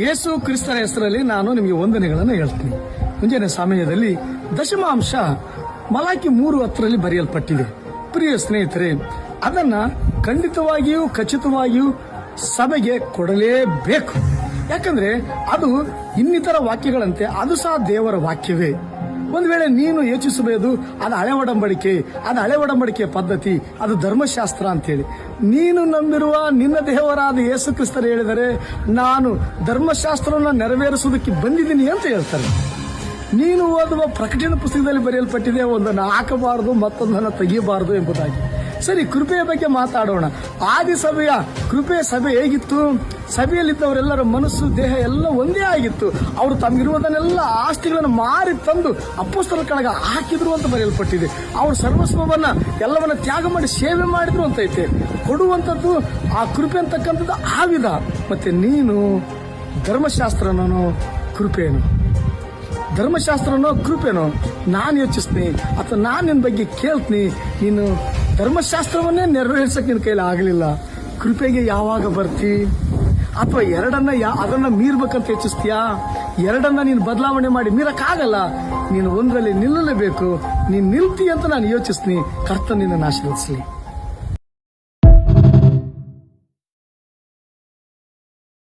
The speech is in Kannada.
ಯೇಸು ಕ್ರಿಸ್ತರ ಹೆಸರಲ್ಲಿ ನಾನು ನಿಮಗೆ ವಂದನೆಗಳನ್ನು ಹೇಳ್ತೀನಿ. ಮುಂಜಾನೆ ಸಮಯದಲ್ಲಿ ದಶಮಾಂಶ ಮಲಾಕಿ 3:10 ಬರೆಯಲ್ಪಟ್ಟಿದೆ. ಪ್ರಿಯ ಸ್ನೇಹಿತರೆ, ಅದನ್ನ ಖಂಡಿತವಾಗಿಯೂ ಖಚಿತವಾಗಿಯೂ ಸಭೆಗೆ ಕೊಡಲೇಬೇಕು. ಯಾಕಂದ್ರೆ ಅದು ಇನ್ನಿತರ ವಾಕ್ಯಗಳಂತೆ ಅದು ಸಹ ದೇವರ ವಾಕ್ಯವೇ. ಒಂದು ವೇಳೆ ನೀನು ಯೋಚಿಸಬಹುದು ಅದು ಹಳೆ ಒಡಂಬಡಿಕೆಯ ಪದ್ಧತಿ, ಅದು ಧರ್ಮಶಾಸ್ತ್ರ ಅಂತೇಳಿ. ನೀನು ನಂಬಿರುವ ನಿನ್ನ ದೇವರಾದ ಯೇಸು ಕ್ರಿಸ್ತರು ಹೇಳಿದರೆ ನಾನು ಧರ್ಮಶಾಸ್ತ್ರವನ್ನು ನೆರವೇರಿಸುವುದಕ್ಕೆ ಬಂದಿದ್ದೀನಿ ಅಂತ ಹೇಳ್ತಾರೆ. ನೀನು ಓದುವ ಪ್ರಕಟಣೆ ಪುಸ್ತಕದಲ್ಲಿ ಬರೆಯಲ್ಪಟ್ಟಿದೆ, ಒಂದನ್ನು ಹಾಕಬಾರದು ಮತ್ತೊಂದನ್ನು ತೆಗೆಯಬಾರದು ಎಂಬುದಾಗಿ. ಸರಿ, ಕೃಪೆಯ ಬಗ್ಗೆ ಮಾತಾಡೋಣ. ಆದಿ ಸಭೆಯ ಕೃಪೆಯ ಸಭೆ ಹೇಗಿತ್ತು? ಸಭೆಯಲ್ಲಿದ್ದವರೆಲ್ಲರ ಮನಸ್ಸು ದೇಹ ಎಲ್ಲ ಒಂದೇ ಆಗಿತ್ತು. ಅವರು ತಮಗಿರುವುದನ್ನೆಲ್ಲ ಆಸ್ತಿಗಳನ್ನು ಮಾರಿ ತಂದು ಅಪೊಸ್ತಲರ ಕೆಳಗೆ ಹಾಕಿದ್ರು ಅಂತ ಬರೆಯಲ್ಪಟ್ಟಿದೆ. ಅವರು ಸರ್ವಸ್ವವನ್ನ ಎಲ್ಲವನ್ನ ತ್ಯಾಗ ಮಾಡಿ ಸೇವೆ ಮಾಡಿದ್ರು ಅಂತ ಐತೆ. ಕೊಡುವಂಥದ್ದು ಆ ಕೃಪೆ ಅಂತಕ್ಕಂಥದ್ದು ಆ ವಿಧ. ಮತ್ತೆ ನೀನು ಧರ್ಮಶಾಸ್ತ್ರನೋ ಕೃಪೆನೋ? ಧರ್ಮಶಾಸ್ತ್ರನೋ ಕೃಪೆನೋ? ನಾನು ಯೋಚಿಸ್ತೀನಿ ಅಥವಾ ನಾನು ನಿನ್ನ ಬಗ್ಗೆ ಕೇಳ್ತೀನಿ. ನೀನು ಧರ್ಮಶಾಸ್ತ್ರವನ್ನೇ ನೆರವೇರಿಸಕ್ಕೆ ನಿನ್ನ ಕೈಲಿ ಆಗಲಿಲ್ಲ, ಕೃಪೆಗೆ ಯಾವಾಗ ಬರ್ತಿ? ಅಥವಾ ಅದನ್ನ ಮೀರ್ಬೇಕಂತ ಯೋಚಿಸ್ತೀಯಾ? ಎರಡನ್ನ ನೀನು ಬದಲಾವಣೆ ಮಾಡಿ ಮೀರಕ್ಕಾಗಲ್ಲ. ನೀನು ಒಂದರಲ್ಲಿ ನಿಲ್ಲಲೇಬೇಕು. ನೀನು ನಿಲ್ತಿ ಅಂತ ನಾನು ಯೋಚಿಸ್ತೀನಿ. ಕರ್ತನ ನಿನ್ನನ್ನು ಆಶೀರ್ವದಿಸಲಿ.